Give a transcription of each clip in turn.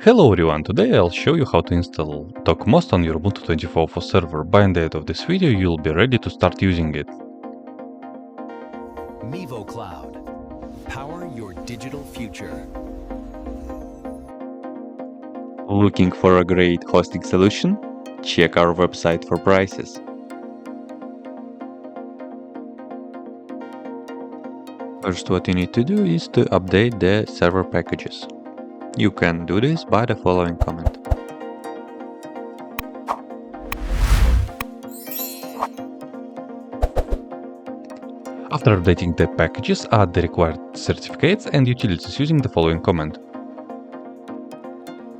Hello everyone, today I'll show you how to install Docmost on your Ubuntu 24.04 server. By the end of this video you'll be ready to start using it. MivoCloud. Power your digital future. Looking for a great hosting solution? Check our website for prices. First, what you need to do is to update the server packages. You can do this by the following command. After updating the packages, add the required certificates and utilities using the following command.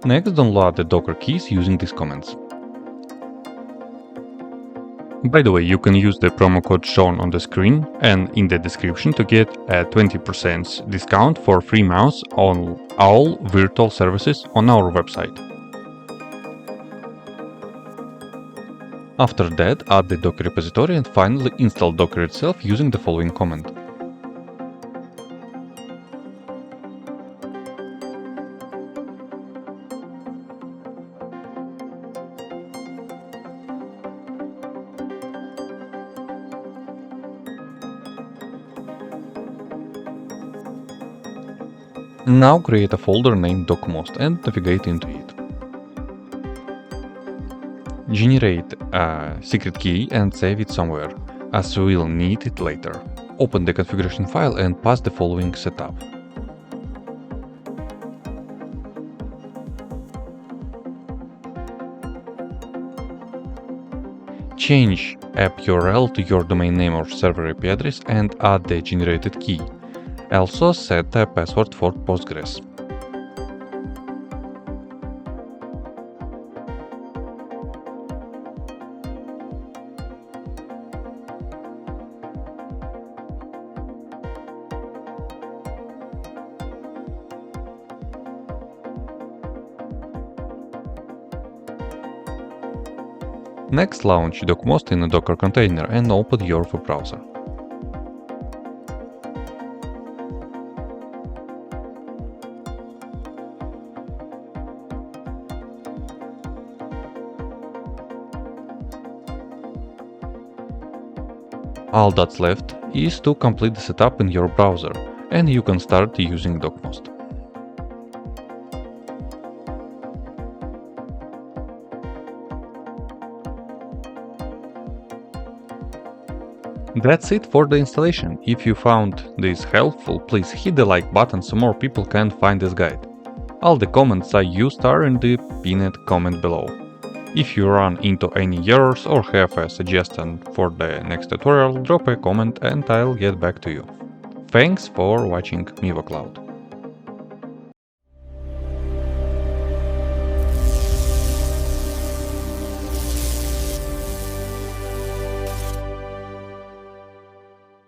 Next, download the Docker keys using these commands. By the way, you can use the promo code shown on the screen and in the description to get a 20% discount for free mouse on all virtual services on our website. After that, add the Docker repository and finally install Docker itself using the following command. Now create a folder named Docmost and navigate into it. Generate a secret key and save it somewhere, as we will need it later. Open the configuration file and pass the following setup. Change app URL to your domain name or server IP address and add the generated key. Also set a password for Postgres. Next, launch Docmost in a Docker container and open your web browser. All that's left is to complete the setup in your browser, and you can start using Docmost. That's it for the installation. If you found this helpful, please hit the like button so more people can find this guide. All the comments I used are in the pinned comment below. If you run into any errors or have a suggestion for the next tutorial, drop a comment and I'll get back to you. Thanks for watching MivoCloud.